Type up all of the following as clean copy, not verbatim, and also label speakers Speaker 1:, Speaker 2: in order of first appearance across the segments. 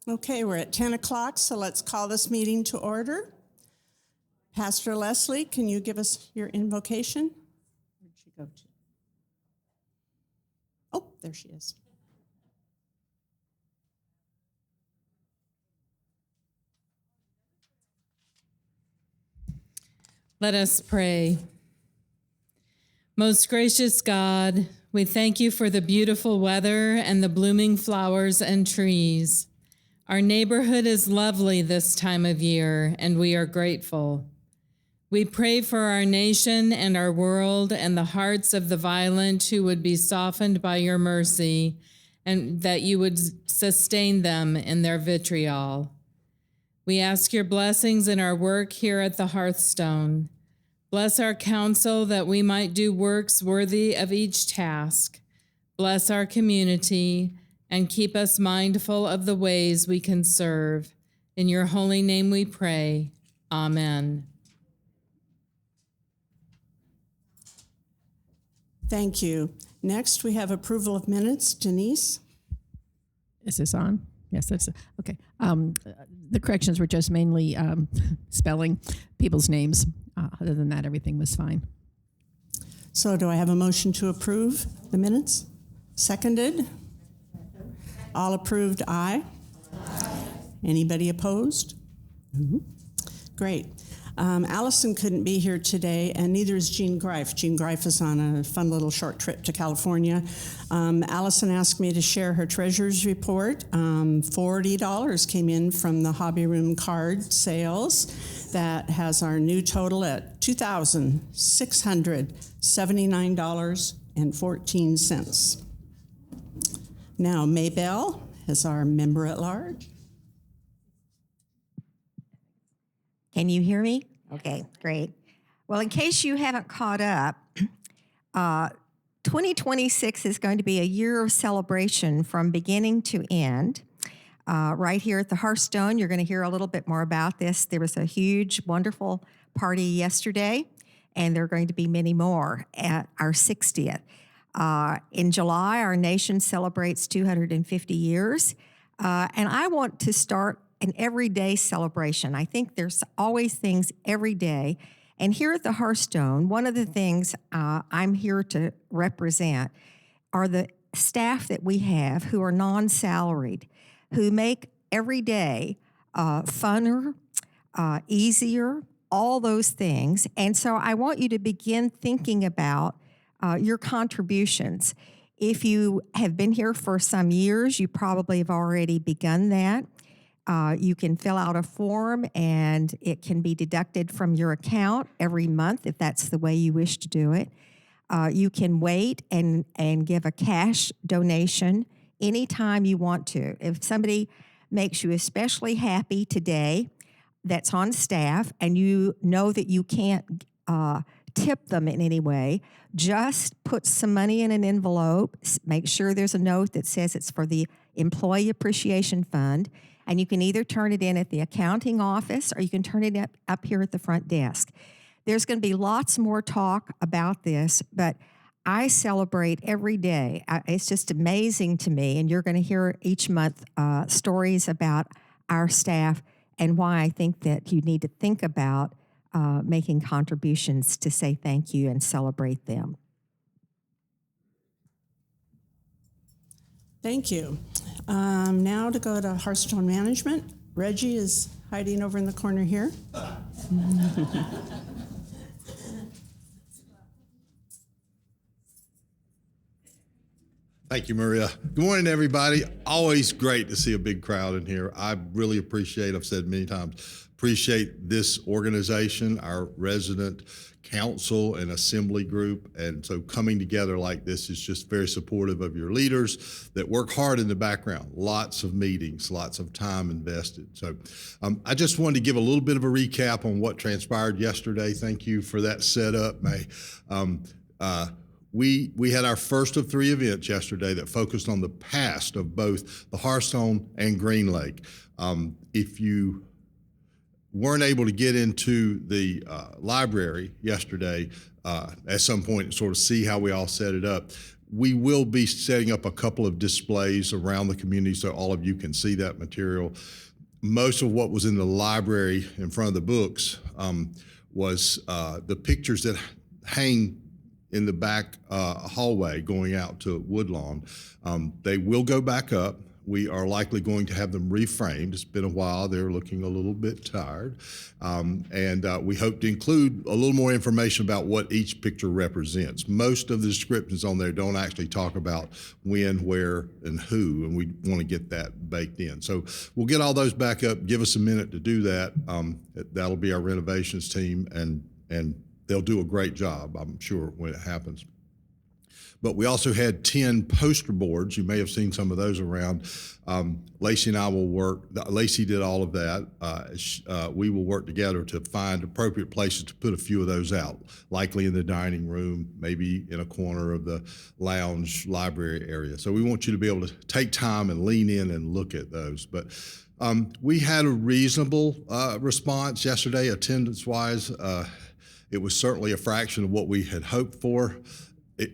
Speaker 1: Okay, we're at 10 o'clock, so let's call this meeting to order. Pastor Leslie, can you give us your invocation? Where'd she go to? Oh, there she is.
Speaker 2: Let us pray. Most gracious God, we thank you for the beautiful weather and the blooming flowers and trees. Our neighborhood is lovely this time of year, and we are grateful. We pray for our nation and our world and the hearts of the violent who would be softened by your mercy, and that you would sustain them in their vitriol. We ask your blessings in our work here at the Hearthstone. Bless our council that we might do works worthy of each task. Bless our community and keep us mindful of the ways we can serve. In your holy name we pray. Amen.
Speaker 1: Thank you. Next, we have approval of minutes. Denise?
Speaker 3: Is this on? Yes, that's okay. The corrections were just mainly spelling people's names. Other than that, everything was fine.
Speaker 1: So do I have a motion to approve the minutes? Seconded? All approved, aye. Anybody opposed? Great. Allison couldn't be here today, and neither is Jean Greif. Jean Greif is on a fun little short trip to California. Allison asked me to share her treasurer's report. $40 came in from the Hobby Room card sales. That has our new total at $2,679.14. Now, Maybell is our member at large.
Speaker 4: Can you hear me? Okay, great. Well, in case you haven't caught up, 2026 is going to be a year of celebration from beginning to end. Right here at the Hearthstone, you're going to hear a little bit more about this. There was a huge, wonderful party yesterday, and there are going to be many more at our 60th. In July, our nation celebrates 250 years, and I want to start an everyday celebration. I think there's always things every day. And here at the Hearthstone, one of the things I'm here to represent are the staff that we have who are non-salaried, who make every day funner, easier, all those things. And so I want you to begin thinking about your contributions. If you have been here for some years, you probably have already begun that. You can fill out a form and it can be deducted from your account every month if that's the way you wish to do it. You can wait and give a cash donation anytime you want to. If somebody makes you especially happy today that's on staff and you know that you can't tip them in any way, just put some money in an envelope, make sure there's a note that says it's for the Employee Appreciation Fund, and you can either turn it in at the accounting office or you can turn it up here at the front desk. There's going to be lots more talk about this, but I celebrate every day. It's just amazing to me, and you're going to hear each month stories about our staff and why I think that you need to think about making contributions to say thank you and celebrate them.
Speaker 1: Thank you. Now to go to Hearthstone Management. Reggie is hiding over in the corner here.
Speaker 5: Thank you, Maria. Good morning, everybody. Always great to see a big crowd in here. I really appreciate, I've said many times, appreciate this organization, our resident council and assembly group. And so coming together like this is just very supportive of your leaders that work hard in the background. Lots of meetings, lots of time invested. So I just wanted to give a little bit of a recap on what transpired yesterday. Thank you for that setup, May. We had our first of 3 events yesterday that focused on the past of both the Hearthstone and Green Lake. If you weren't able to get into the library yesterday at some point and sort of see how we all set it up, we will be setting up a couple of displays around the community so all of you can see that material. Most of what was in the library in front of the books was the pictures that hang in the back hallway going out to Woodlawn. They will go back up. We are likely going to have them reframed. It's been a while. They're looking a little bit tired. And we hope to include a little more information about what each picture represents. Most of the descriptions on there don't actually talk about when, where, and who, and we want to get that baked in. So we'll get all those back up. Give us a minute to do that. That'll be our renovations team, and they'll do a great job, I'm sure, when it happens. But we also had 10 poster boards. You may have seen some of those around. Lacey and I will work. Lacey did all of that. We will work together to find appropriate places to put a few of those out, likely in the dining room, maybe in a corner of the lounge library area. So we want you to be able to take time and lean in and look at those. But we had a reasonable response yesterday, attendance-wise. It was certainly a fraction of what we had hoped for,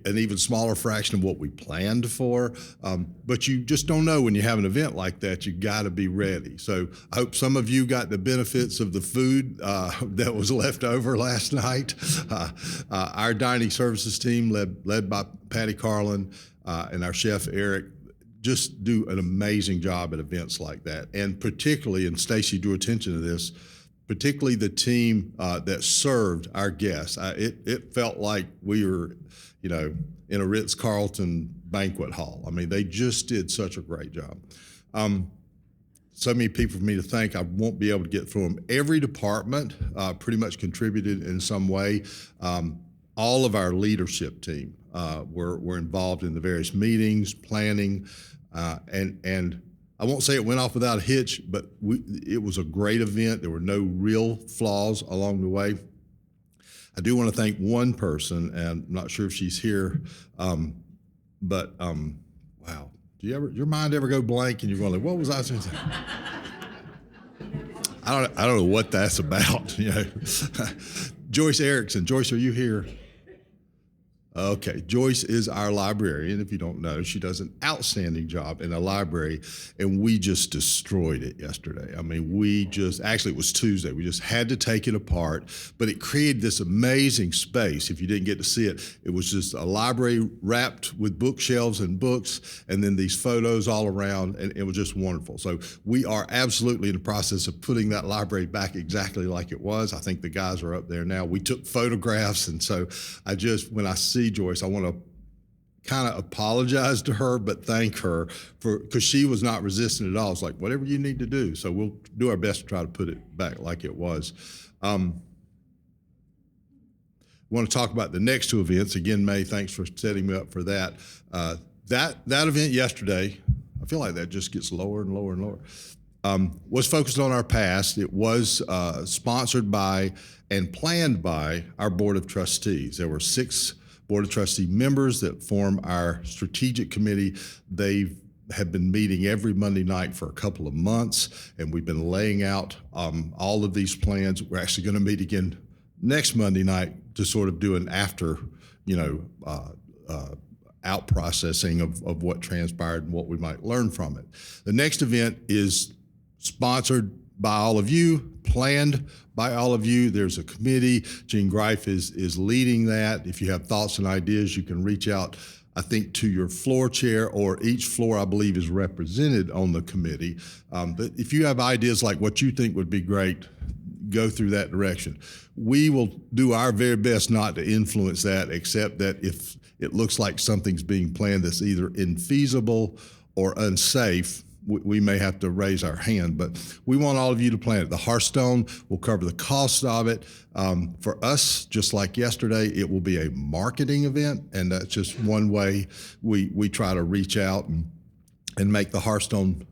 Speaker 5: an even smaller fraction of what we planned for. But you just don't know when you have an event like that. You got to be ready. So I hope some of you got the benefits of the food that was left over last night. Our dining services team, led by Patty Carlin and our chef Eric, just do an amazing job at events like that. And particularly, and Stacy drew attention to this, particularly the team that served our guests. It felt like we were, in a Ritz-Carlton banquet hall. I mean, they just did such a great job. So many people for me to thank, I won't be able to get through them. Every department pretty much contributed in some way. All of our leadership team were involved in the various meetings, planning, and I won't say it went off without a hitch, but it was a great event. There were no real flaws along the way. I do want to thank one person, and I'm not sure if she's here, but wow, your mind ever go blank and you're going like, what was I saying? I don't know what that's about. Joyce Erickson. Joyce, are you here? Okay, Joyce is our librarian. If you don't know, she does an outstanding job in a library, and we just destroyed it yesterday. I mean, actually it was Tuesday. We just had to take it apart, but it created this amazing space. If you didn't get to see it, it was just a library wrapped with bookshelves and books, and then these photos all around, and it was just wonderful. So we are absolutely in the process of putting that library back exactly like it was. I think the guys are up there now. We took photographs, and so when I see Joyce, I want to kind of apologize to her, but thank her because she was not resistant at all. It's like, whatever you need to do. So we'll do our best to try to put it back like it was. We want to talk about the next two events. Again, May, thanks for setting me up for that. That event yesterday, I feel like that just gets lower and lower and lower, was focused on our past. It was sponsored by and planned by our Board of Trustees. There were 6 Board of Trustee members that form our strategic committee. They have been meeting every Monday night for a couple of months, and we've been laying out all of these plans. We're actually going to meet again next Monday night to sort of do an after, out processing of what transpired and what we might learn from it. The next event is sponsored by all of you, planned by all of you. There's a committee. Gene Greif is leading that. If you have thoughts and ideas, you can reach out, I think, to your floor chair, or each floor, I believe, is represented on the committee. But if you have ideas like what you think would be great, go through that direction. We will do our very best not to influence that, except that if it looks like something's being planned that's either infeasible or unsafe, we may have to raise our hand, but we want all of you to plan it. The Hearthstone will cover the cost of it. For us, just like yesterday, it will be a marketing event, and that's just one way we try to reach out and make the Hearthstone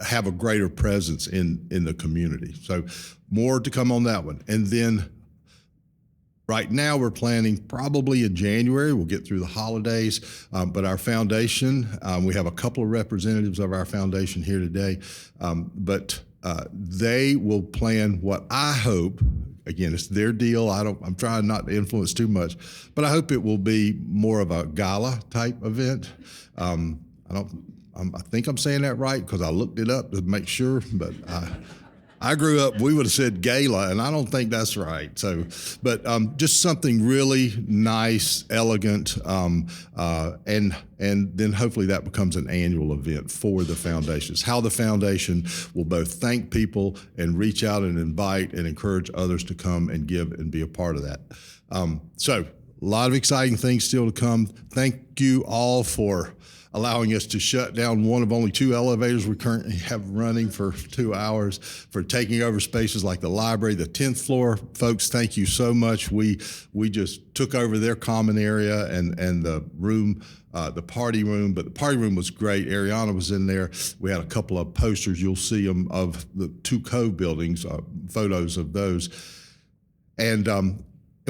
Speaker 5: have a greater presence in the community. So more to come on that one. And then right now, we're planning probably in January. We'll get through the holidays, but our foundation, we have a couple of representatives of our foundation here today, but they will plan what I hope, again, it's their deal. I'm trying not to influence too much, but I hope it will be more of a gala type event. I think I'm saying that right because I looked it up to make sure, but I grew up, we would have said gala, and I don't think that's right. So, but just something really nice, elegant, and then hopefully that becomes an annual event for the foundations. How the foundation will both thank people and reach out and invite and encourage others to come and give and be a part of that. So, a lot of exciting things still to come. Thank you all for allowing us to shut down one of only 2 elevators we currently have running for 2 hours, for taking over spaces like the library, the 10th floor. Folks, thank you so much. We just took over their common area and the room, the party room, but the party room was great. Ariana was in there. We had a couple of posters, you'll see them, of the 2 Cove buildings, photos of those. And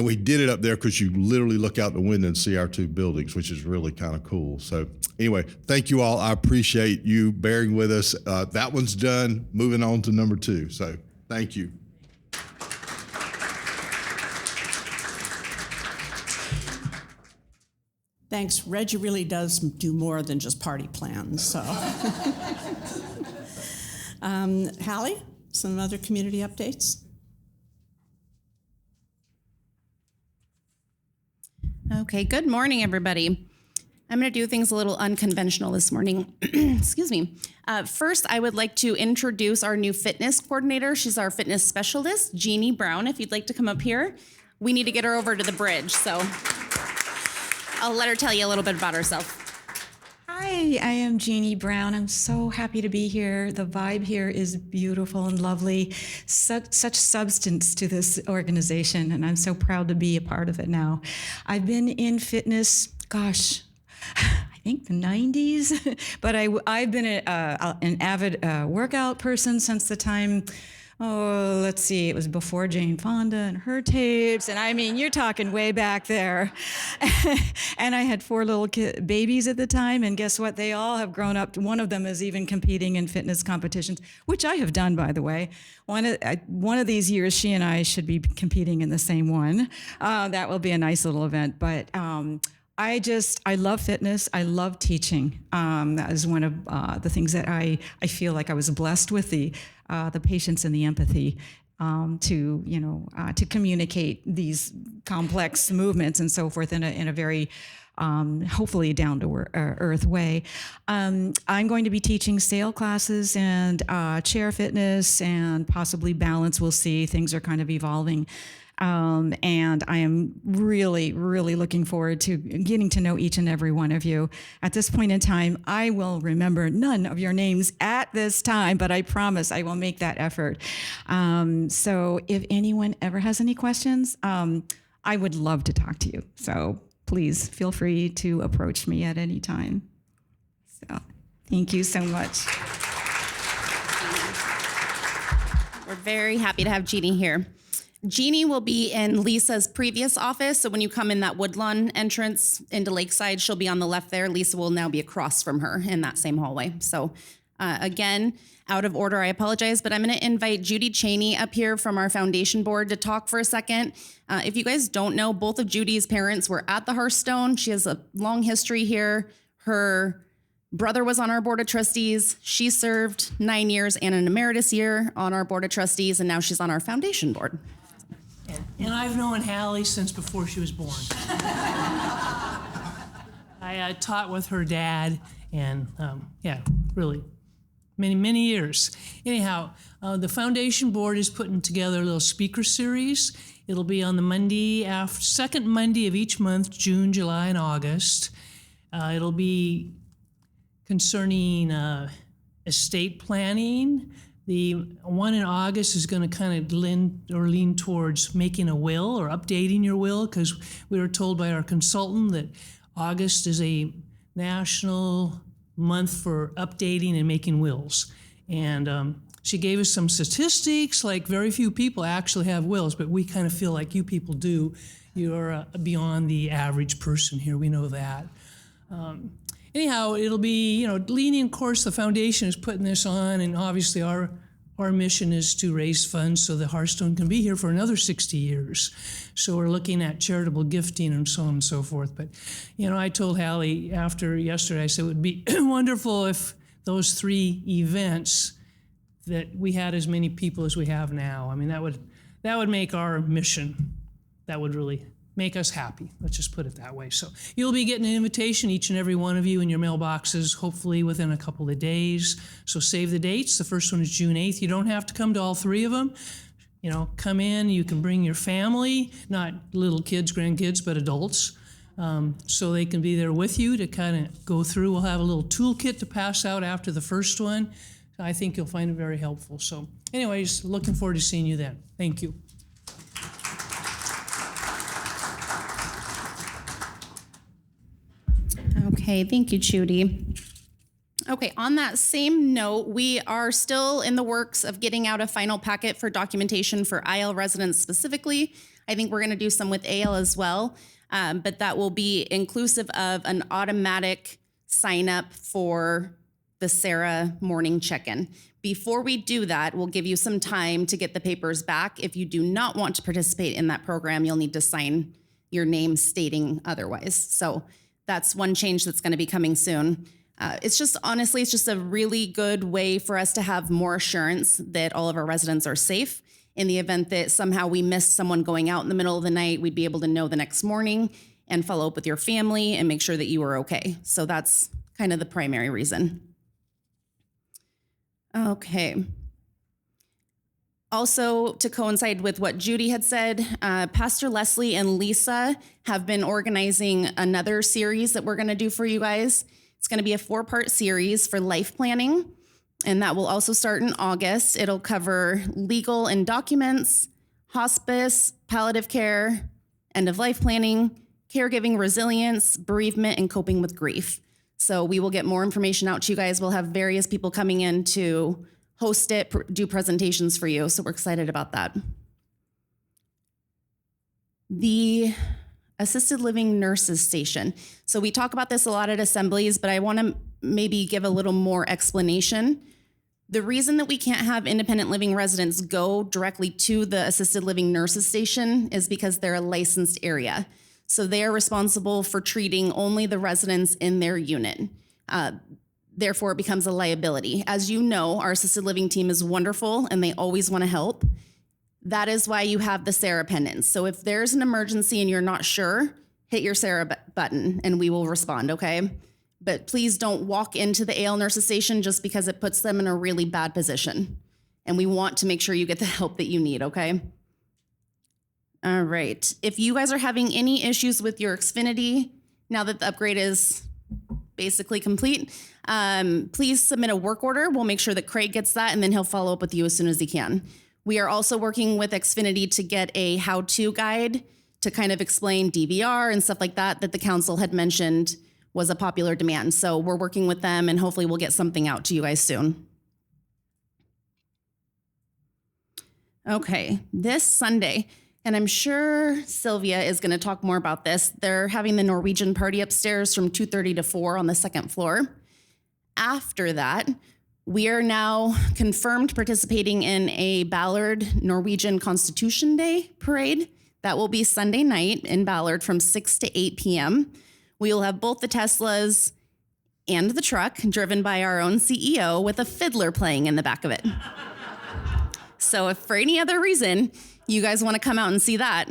Speaker 5: we did it up there because you literally look out the window and see our 2 buildings, which is really kind of cool. So anyway, thank you all. I appreciate you bearing with us. That one's done. Moving on to number 2. So thank you.
Speaker 1: Thanks. Reggie really does do more than just party plans, so. Hallie, some other community updates?
Speaker 6: Okay, good morning, everybody. I'm going to do things a little unconventional this morning. Excuse me. First, I would like to introduce our new fitness coordinator. She's our fitness specialist, Jeannie Brown. If you'd like to come up here, we need to get her over to the bridge. So I'll let her tell you a little bit about herself.
Speaker 7: Hi, I am Jeannie Brown. I'm so happy to be here. The vibe here is beautiful and lovely. Such substance to this organization, and I'm so proud to be a part of it now. I've been in fitness, gosh, I think the 90s, but I've been an avid workout person since the time, let's see, it was before Jane Fonda and her tapes. And I mean, you're talking way back there. And I had 4 little babies at the time. And guess what? They all have grown up. One of them is even competing in fitness competitions, which I have done, by the way. One of these years, she and I should be competing in the same one. That will be a nice little event. But I love fitness. I love teaching. That is one of the things that I feel like I was blessed with, the patience and the empathy to communicate these complex movements and so forth in a very hopefully down to earth way. I'm going to be teaching sail classes and chair fitness and possibly balance. We'll see. Things are kind of evolving. And I am really, really looking forward to getting to know each and every one of you. At this point in time, I will remember none of your names at this time, but I promise I will make that effort. So if anyone ever has any questions, I would love to talk to you. So please feel free to approach me at any time. So thank you so much.
Speaker 6: We're very happy to have Jeannie here. Jeannie will be in Lisa's previous office. So when you come in that Woodlawn entrance into Lakeside, she'll be on the left there. Lisa will now be across from her in that same hallway. So again, out of order, I apologize, but I'm going to invite Judy Cheney up here from our foundation board to talk for a second. If you guys don't know, both of Judy's parents were at the Hearthstone. She has a long history here. Her brother was on our board of trustees. She served 9 years and an emeritus year on our board of trustees, and now she's on our foundation board.
Speaker 8: And I've known Hallie since before she was born. I taught with her dad, and really, many years. Anyhow, the foundation board is putting together a little speaker series. It'll be on the second Monday of each month, June, July, and August. It'll be concerning estate planning. The one in August is going to kind of lean towards making a will or updating your will, because we were told by our consultant that August is a national month for updating and making wills. And she gave us some statistics, like very few people actually have wills, but we kind of feel like you people do. You're beyond the average person here, we know that. Anyhow, it'll be, leaning, of course, the foundation is putting this on, and obviously our our mission is to raise funds so the Hearthstone can be here for another 60 years. So we're looking at charitable gifting and so on and so forth. But, you know, I told Hallie after yesterday, I said it would be wonderful if those 3 events that we had as many people as we have now. I mean, that would make our mission, that would really make us happy. Let's just put it that way. So you'll be getting an invitation, each and every one of you, in your mailboxes, hopefully within a couple of days. So save the dates. The first one is June 8th. You don't have to come to all 3 of them. You know, come in. You can bring your family, not little kids, grandkids, but adults, so they can be there with you to kind of go through. We'll have a little toolkit to pass out after the first one. I think you'll find it very helpful. So anyways, looking forward to seeing you then. Thank you.
Speaker 6: Okay, thank you, Judy. Okay, on that same note, we are still in the works of getting out a final packet for documentation for IL residents specifically. I think we're going to do some with AL as well, but that will be inclusive of an automatic sign up for the Sarah morning check-in. Before we do that, we'll give you some time to get the papers back. If you do not want to participate in that program, you'll need to sign your name stating otherwise. So that's one change that's going to be coming soon. It's just, honestly, it's just a really good way for us to have more assurance that all of our residents are safe. In the event that somehow we miss someone going out in the middle of the night, we'd be able to know the next morning and follow up with your family and make sure that you are okay. So that's kind of the primary reason. Okay. Also, to coincide with what Judy had said, Pastor Leslie and Lisa have been organizing another series that we're going to do for you guys. It's going to be a 4-part series for life planning, and that will also start in August. It'll cover legal and documents, hospice, palliative care, end-of-life planning, caregiving resilience, bereavement, and coping with grief. So we will get more information out to you guys. We'll have various people coming in to host it, do presentations for you. So we're excited about that. The assisted living nurses station. So we talk about this a lot at assemblies, but I want to maybe give a little more explanation. The reason that we can't have independent living residents go directly to the assisted living nurses station is because they're a licensed area. So they are responsible for treating only the residents in their unit. Therefore, it becomes a liability. As you know, our assisted living team is wonderful and they always want to help. That is why you have the Sarah pendants. So if there's an emergency and you're not sure, hit your Sarah button and we will respond, okay? But please don't walk into the AL nurses station just because it puts them in a really bad position. And we want to make sure you get the help that you need, okay? All right. If you guys are having any issues with your Xfinity, now that the upgrade is basically complete, please submit a work order. We'll make sure that Craig gets that, and then he'll follow up with you as soon as he can. We are also working with Xfinity to get a how-to guide to kind of explain DVR and stuff like that the council had mentioned was a popular demand. So we're working with them, and hopefully we'll get something out to you guys soon. Okay, this Sunday, and I'm sure Sylvia is going to talk more about this. They're having the Norwegian party upstairs from 2:30 to 4 on the 2nd floor. After that, we are now confirmed participating in a Ballard Norwegian Constitution Day parade. That will be Sunday night in Ballard from 6 to 8 p.m. We will have both the Teslas and the truck driven by our own CEO with a fiddler playing in the back of it. So if for any other reason you guys want to come out and see that,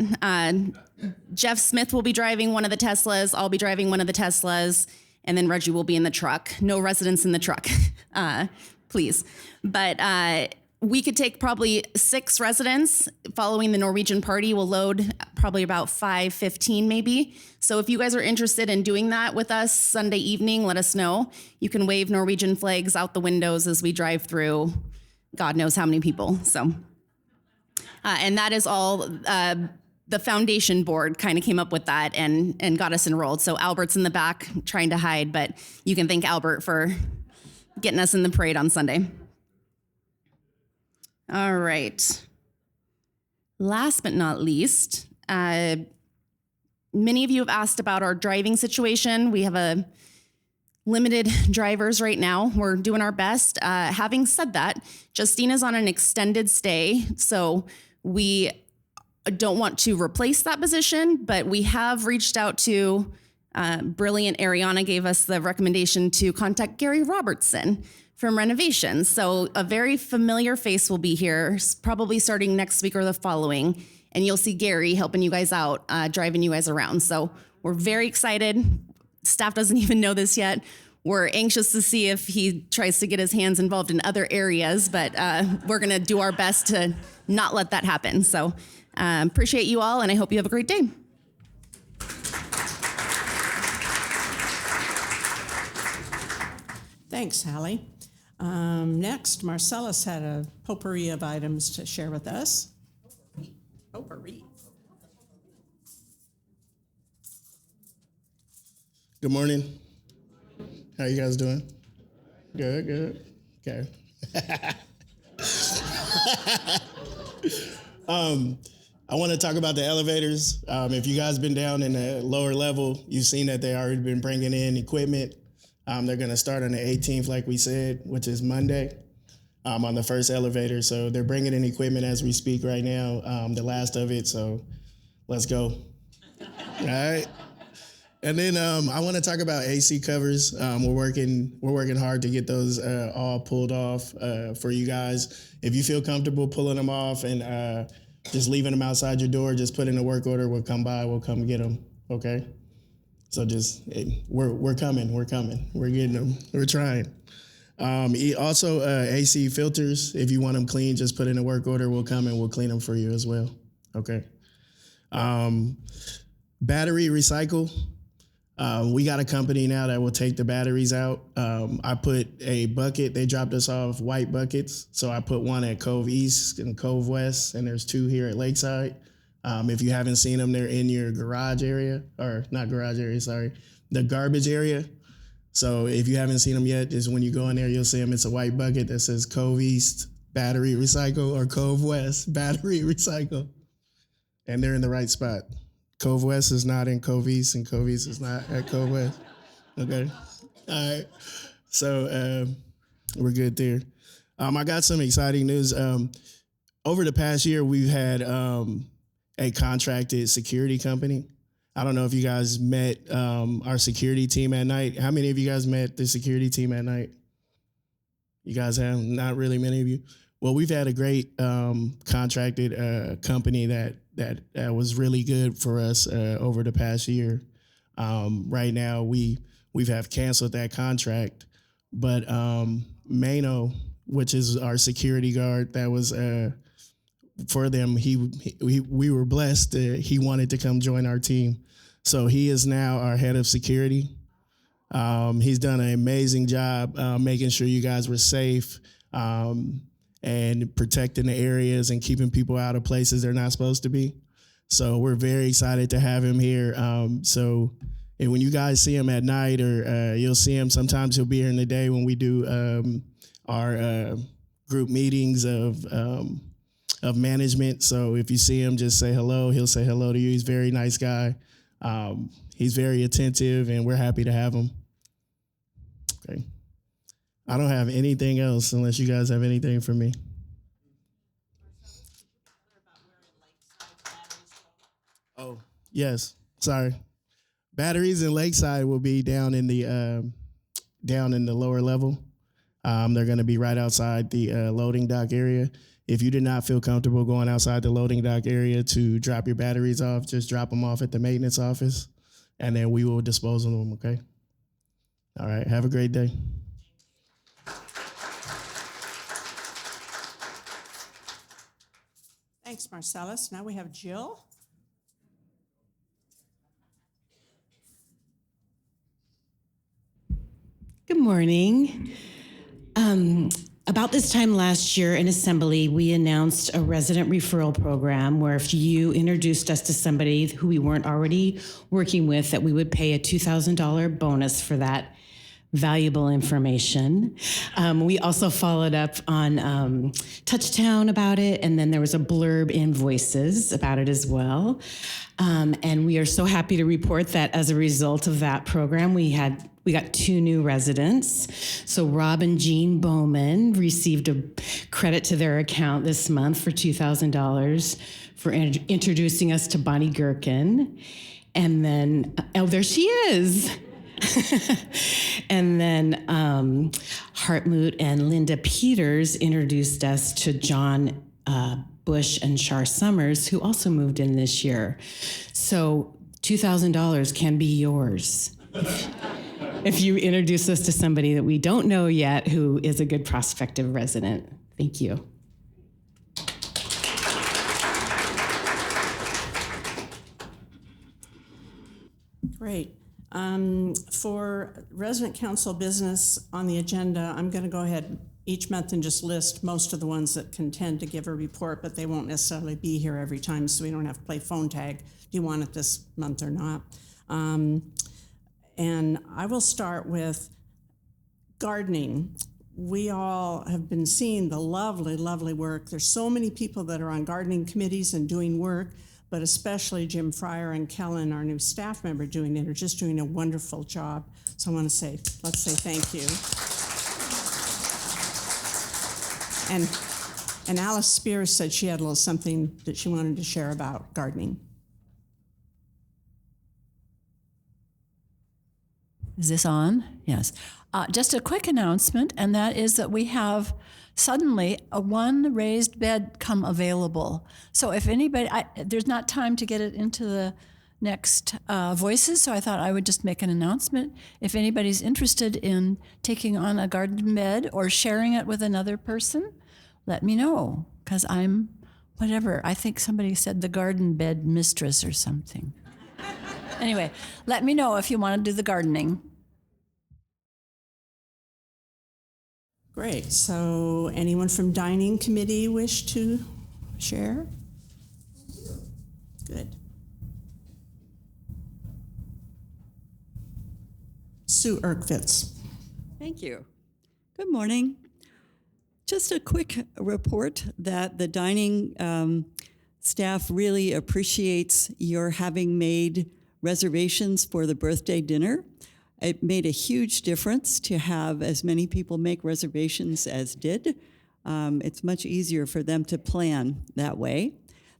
Speaker 6: Jeff Smith will be driving one of the Teslas, I'll be driving one of the Teslas, and then Reggie will be in the truck. No residents in the truck, please. But we could take probably 6 residents. Following the Norwegian party, we'll load probably about 5-15 maybe. So if you guys are interested in doing that with us Sunday evening, let us know. You can wave Norwegian flags out the windows as we drive through God knows how many people, so. And that is all, the foundation board kind of came up with that and got us enrolled. So Albert's in the back trying to hide, but you can thank Albert for getting us in the parade on Sunday. All right. Last but not least, many of you have asked about our driving situation. We have a limited drivers right now. We're doing our best. Having said that, Justina's on an extended stay, so we don't want to replace that position, but we have reached out to brilliant Ariana gave us the recommendation to contact Gary Robertson from Renovations. So a very familiar face will be here, probably starting next week or the following, and you'll see Gary helping you guys out, driving you guys around. So we're very excited. Staff doesn't even know this yet. We're anxious to see if he tries to get his hands involved in other areas, but we're gonna do our best to not let that happen. So appreciate you all, and I hope you have a great day.
Speaker 1: Thanks, Hallie. Next, Marcellus had a potpourri of items to share with us. Potpourri.
Speaker 9: Good morning. How you guys doing? Good, good. Okay. I want to talk about the elevators. If you guys been down in the lower level, you've seen that they already been bringing in equipment. They're going to start on the 18th, like we said, which is Monday, on the first elevator. So they're bringing in equipment as we speak right now, the last of it. So let's go. All right. And then I want to talk about AC covers. We're working hard to get those all pulled off for you guys. If you feel comfortable pulling them off and just leaving them outside your door, just put in a work order. We'll come by. We'll come get them. Okay. So just we're coming. We're getting them. We're trying. Also, AC filters. If you want them clean, just put in a work order. We'll come and we'll clean them for you as well. Okay. Battery recycle. We got a company now that will take the batteries out. I put a bucket. They dropped us off white buckets. So I put one at Cove East and Cove West, and there's 2 here at Lakeside. If you haven't seen them, they're in your garage area, or not garage area, sorry, the garbage area. So if you haven't seen them yet, is when you go in there, you'll see them. It's a white bucket that says Cove East Battery Recycle or Cove West Battery Recycle. And they're in the right spot. Cove West is not in Cove East, and Cove East is not at Cove West. Okay. All right. So we're good there. I got some exciting news. Over the past year, we've had a contracted security company. I don't know if you guys met our security team at night. How many of you guys met the security team at night? You guys have? Not really many of you. Well, we've had a great contracted company that was really good for us over the past year. Right now, we've canceled that contract, but Mano, which is our security guard, that was for them. We were blessed that he wanted to come join our team, so he is now our head of security. He's done an amazing job making sure you guys were safe. And protecting the areas and keeping people out of places they're not supposed to be. So we're very excited to have him here. So and when you guys see him at night, or you'll see him, sometimes he'll be here in the day when we do our group meetings of management. So if you see him, just say hello. He'll say hello to you. He's a very nice guy. He's very attentive, and we're happy to have him. Okay. I don't have anything else unless you guys have anything for me. Oh, yes. Sorry. Batteries in Lakeside will be down in the lower level. They're going to be right outside the loading dock area. If you did not feel comfortable going outside the loading dock area to drop your batteries off, just drop them off at the maintenance office, and then we will dispose of them, okay? All right. Have a great day.
Speaker 1: Thanks, Marcellus. Now we have Jill.
Speaker 10: Good morning. About this time last year in Assembly, we announced a resident referral program where if you introduced us to somebody who we weren't already working with, that we would pay a $2,000 bonus for that valuable information. We also followed up on Touchtown about it, and then there was a blurb in Voices about it as well. And we are so happy to report that as a result of that program, we got 2 new residents. So Rob and Jean Bowman received a credit to their account this month for $2,000 for introducing us to Bonnie Gherkin. And then, oh, there she is. And then Hartmut and Linda Peters introduced us to John Bush and Char Summers, who also moved in this year. So $2,000 can be yours if you introduce us to somebody that we don't know yet who is a good prospective resident. Thank you.
Speaker 1: Great. For resident council business on the agenda, I'm going to go ahead each month and just list most of the ones that can tend to give a report, but they won't necessarily be here every time, so we don't have to play phone tag. Do you want it this month or not? And I will start with gardening. We all have been seeing the lovely, lovely work. There's so many people that are on gardening committees and doing work, but especially Jim Fryer and Kellen, our new staff member, doing it, are just doing a wonderful job. So I want to say, let's say thank you. And Alice Spears said she had a little something that she wanted to share about gardening.
Speaker 11: Is this on? Yes. Just a quick announcement, and that is that we have suddenly a 1 raised bed come available. So if anybody, there's not time to get it into the next Voices, so I thought I would just make an announcement. If anybody's interested in taking on a garden bed or sharing it with another person, let me know, because I'm whatever. I think somebody said the garden bed mistress or something. Anyway, let me know if you want to do the gardening.
Speaker 1: Great. So anyone from dining committee wish to share? Good. Sue Erkwitz.
Speaker 12: Thank you. Good morning. Just a quick report that the dining staff really appreciates your having made reservations for the birthday dinner. It made a huge difference to have as many people make reservations as did. It's much easier for them to plan that way.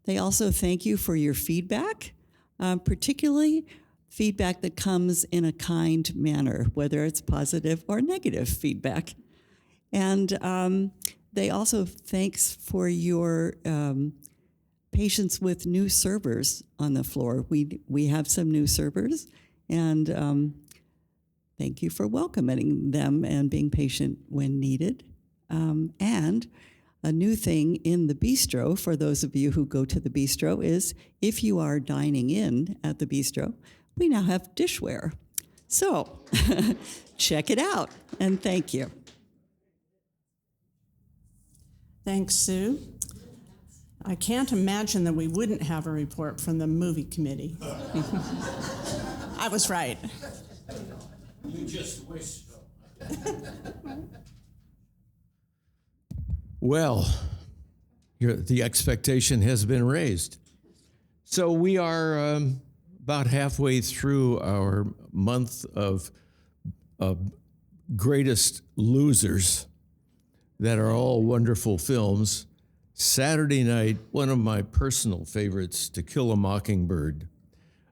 Speaker 12: They also thank you for your feedback, particularly feedback that comes in a kind manner, whether it's positive or negative feedback. And they also thanks for your patience with new servers on the floor. We have some new servers, and thank you for welcoming them and being patient when needed. And a new thing in the bistro, for those of you who go to the bistro, is if you are dining in at the bistro, we now have dishware. So check it out, and thank you.
Speaker 1: Thanks, Sue. I can't imagine that we wouldn't have a report from the movie committee. I was right.
Speaker 13: You just wish so.
Speaker 14: Well, the expectation has been raised. So we are about halfway through our month of greatest losers that are all wonderful films. Saturday night, one of my personal favorites, To Kill a Mockingbird.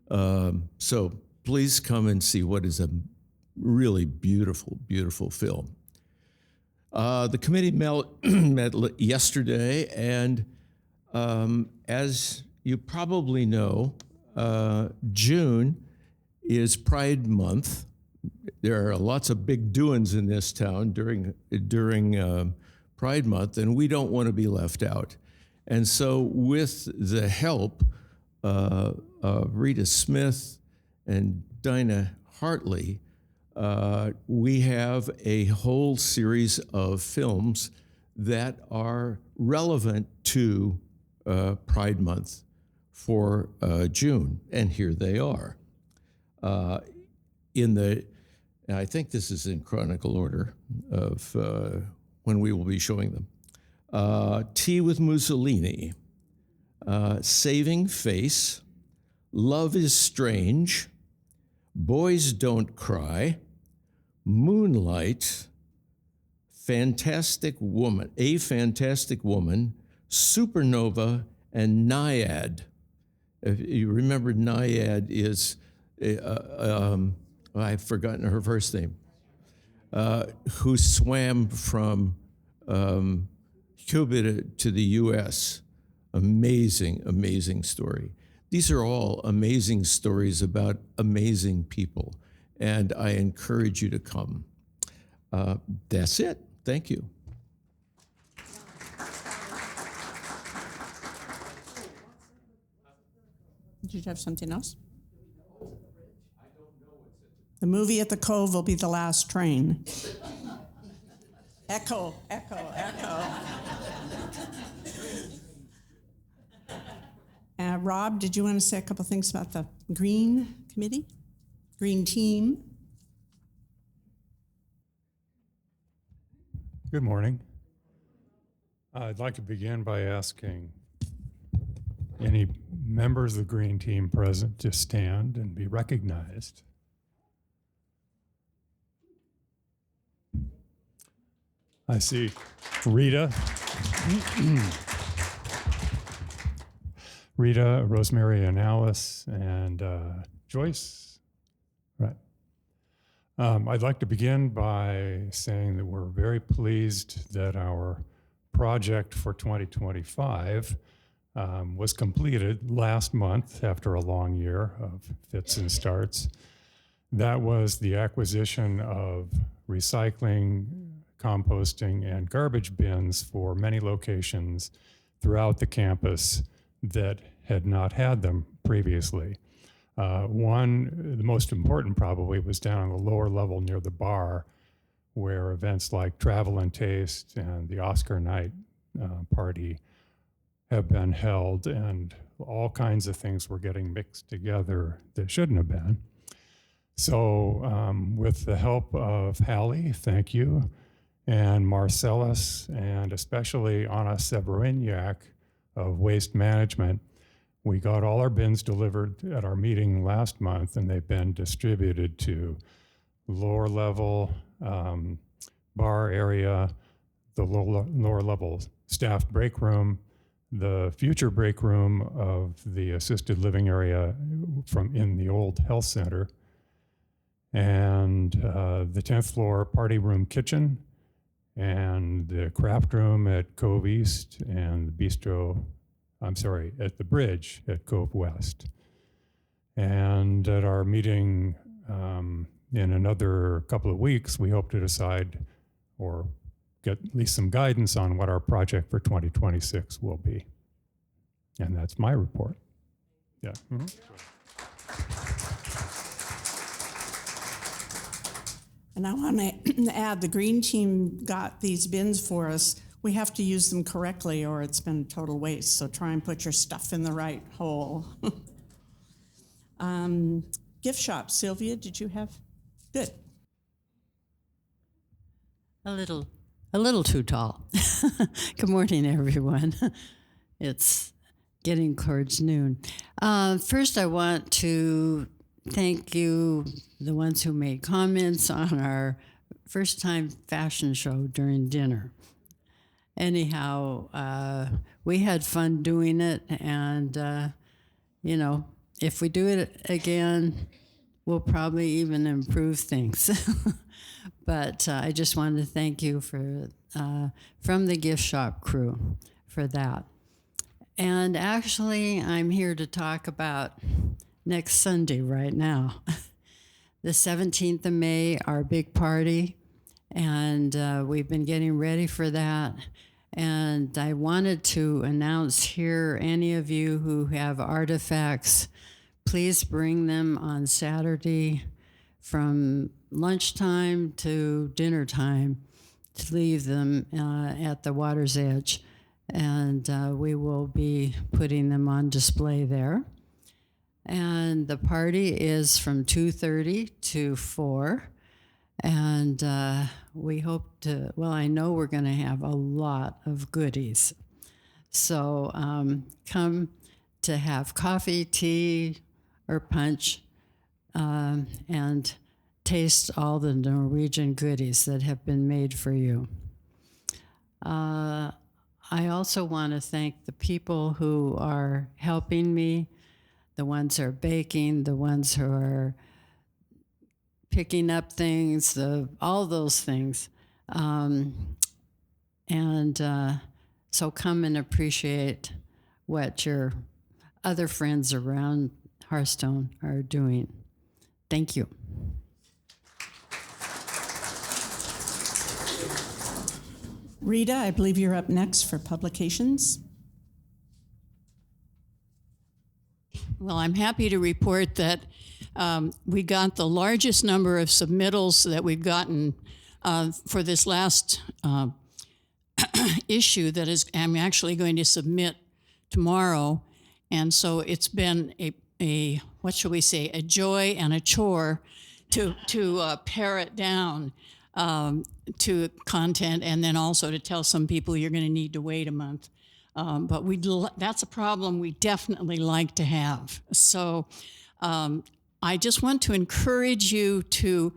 Speaker 14: So please come and see what is a really beautiful, beautiful film. The committee met yesterday, and as you probably know, June is Pride Month. There are lots of big doings in this town during Pride Month, and we don't want to be left out. And so with the help of Rita Smith and Dinah Hartley, we have a whole series of films that are relevant to Pride Month for June, and here they are. and I think this is in chronicle order of when we will be showing them. Tea with Mussolini, Saving Face, Love is Strange, Boys Don't Cry, Moonlight, Fantastic Woman, A Fantastic Woman, Supernova, and Naiad. If you remember, Naiad is, I've forgotten her first name, who swam from Cuba to the US. Amazing, amazing story. These are all amazing stories about amazing people, and I encourage you to come. That's it. Thank you.
Speaker 1: Did you have something else? The movie at the Cove will be the last train. Echo, echo, echo. Rob, did you want to say a couple things about the Green Committee? Green Team?
Speaker 15: Good morning. I'd like to begin by asking any members of the Green Team present to stand and be recognized. I see Rita. Rita, Rosemary, and Alice, and Joyce. Right. I'd like to begin by saying that we're very pleased that our project for 2025 was completed last month after a long year of fits and starts. That was the acquisition of recycling, composting, and garbage bins for many locations throughout the campus that had not had them previously. One, the most important probably, was down on the lower level near the bar, where events like Travel and Taste and the Oscar night party have been held, and all kinds of things were getting mixed together that shouldn't have been. So with the help of Hallie, thank you, and Marcellus, and especially Anna Severiniak of Waste Management, we got all our bins delivered at our meeting last month, and they've been distributed to lower level bar area, the lower level staff break room, the future break room of the assisted living area from in the old health center, and the 10th floor party room kitchen, and the craft room at Cove East, and the bistro, at the bridge at Cove West. And at our meeting in another couple of weeks, we hope to decide or get at least some guidance on what our project for 2026 will be. And that's my report. Yeah. Mm-hmm.
Speaker 1: And I want to add, the Green Team got these bins for us. We have to use them correctly or it's been total waste, so try and put your stuff in the right hole. Gift shop, Sylvia, did you have? Good.
Speaker 16: A little too tall. Good morning, everyone. It's getting towards noon. First, I want to thank you, the ones who made comments on our first time fashion show during dinner. Anyhow, we had fun doing it, and if we do it again, we'll probably even improve things. But I just wanted to thank you for from the gift shop crew for that. And actually, I'm here to talk about next Sunday right now, the 17th of May, our big party, and we've been getting ready for that. And I wanted to announce here, any of you who have artifacts, please bring them on Saturday from lunchtime to dinner time, to leave them at the water's edge. And we will be putting them on display there. And the party is from 2:30 to 4. And we hope to, well, I know we're going to have a lot of goodies. So come to have coffee, tea, or punch, and taste all the Norwegian goodies that have been made for you. I also want to thank the people who are helping me, the ones who are baking, the ones who are picking up things, all those things. So come and appreciate what your other friends around Hearthstone are doing. Thank you.
Speaker 1: Rita, I believe you're up next for publications.
Speaker 17: Well, I'm happy to report that we got the largest number of submittals that we've gotten for this last issue that I'm actually going to submit tomorrow. And so it's been a what shall we say, a joy and a chore to pare it down to content, and then also to tell some people you're going to need to wait a month. But that's a problem we definitely like to have. So I just want to encourage you to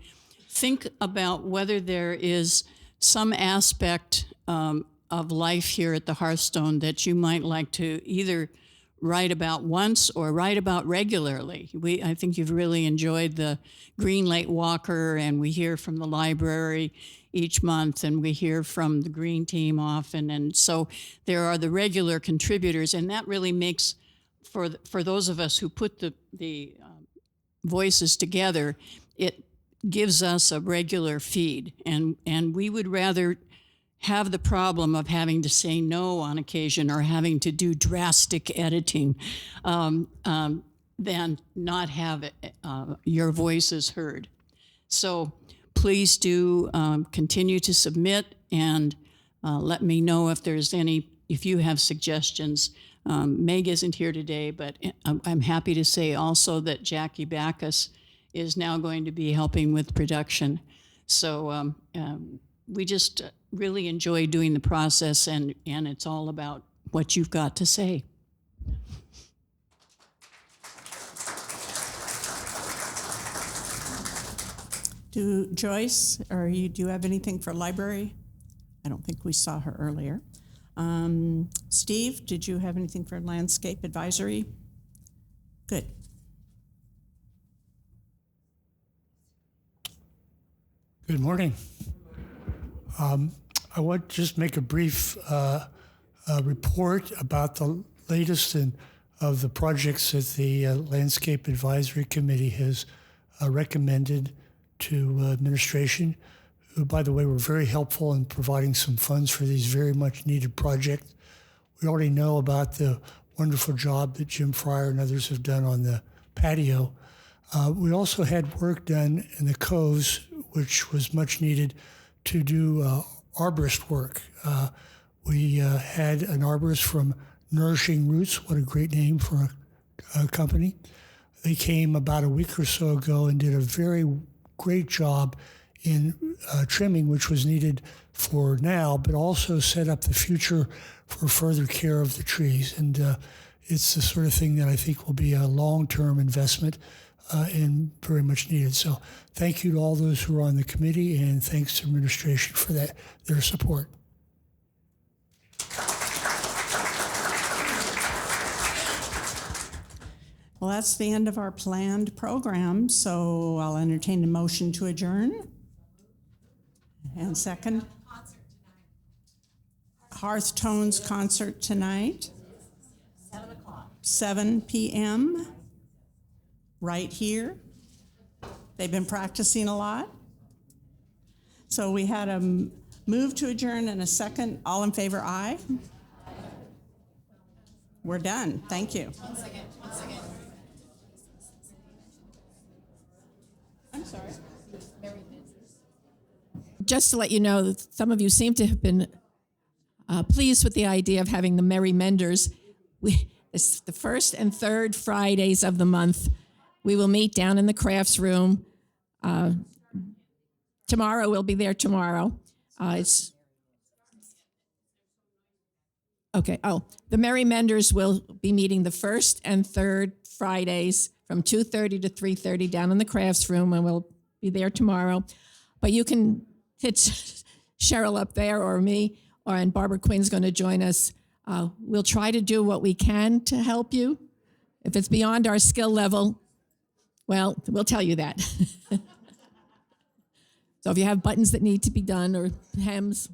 Speaker 17: think about whether there is some aspect of life here at the Hearthstone that you might like to either write about once or write about regularly. I think you've really enjoyed the Green Lake Walker, and we hear from the library each month, and we hear from the Green Team often. And so there are the regular contributors, and that really makes, for those of us who put the voices together, it gives us a regular feed. And we would rather have the problem of having to say no on occasion or having to do drastic editing than not have your voices heard. So please do continue to submit, and let me know if you have suggestions. Meg isn't here today, but I'm happy to say also that Jackie Backus is now going to be helping with production. So we just really enjoy doing the process, and it's all about what you've got to say.
Speaker 1: Joyce, do you have anything for library? I don't think we saw her earlier. Steve, did you have anything for landscape advisory? Good.
Speaker 18: Good morning. I want to just make a brief report about the latest of the projects that the Landscape Advisory Committee has recommended to administration, who, by the way, were very helpful in providing some funds for these very much needed projects. We already know about the wonderful job that Jim Fryer and others have done on the patio. We also had work done in the coves, which was much needed to do arborist work. We had an arborist from Nourishing Roots, what a great name for a company. They came about a week or so ago and did a very great job in trimming, which was needed for now, but also set up the future for further care of the trees. And it's the sort of thing that I think will be a long-term investment and very much needed. So thank you to all those who are on the committee, and thanks to administration for their support.
Speaker 1: Well, that's the end of our planned program, so I'll entertain a motion to adjourn. And second? Hearthstone's concert tonight. 7 o'clock. 7 p.m. right here. They've been practicing a lot. So we had a move to adjourn and a second. All in favor, aye? We're done. Thank you.
Speaker 19: 1 second.
Speaker 1: I'm sorry.
Speaker 3: Just to let you know, that some of you seem to have been pleased with the idea of having the Merry Menders. It's the first and third Fridays of the month. We will meet down in the crafts room, tomorrow. We'll be there tomorrow. It's okay. Oh, the Merry Menders will be meeting the first and third Fridays from 2:30 to 3:30 down in the crafts room, and we'll be there tomorrow. But you can hit Cheryl up there or me, and Barbara Quinn's going to join us. We'll try to do what we can to help you. If it's beyond our skill level, well, we'll tell you that. So if you have buttons that need to be done or hems,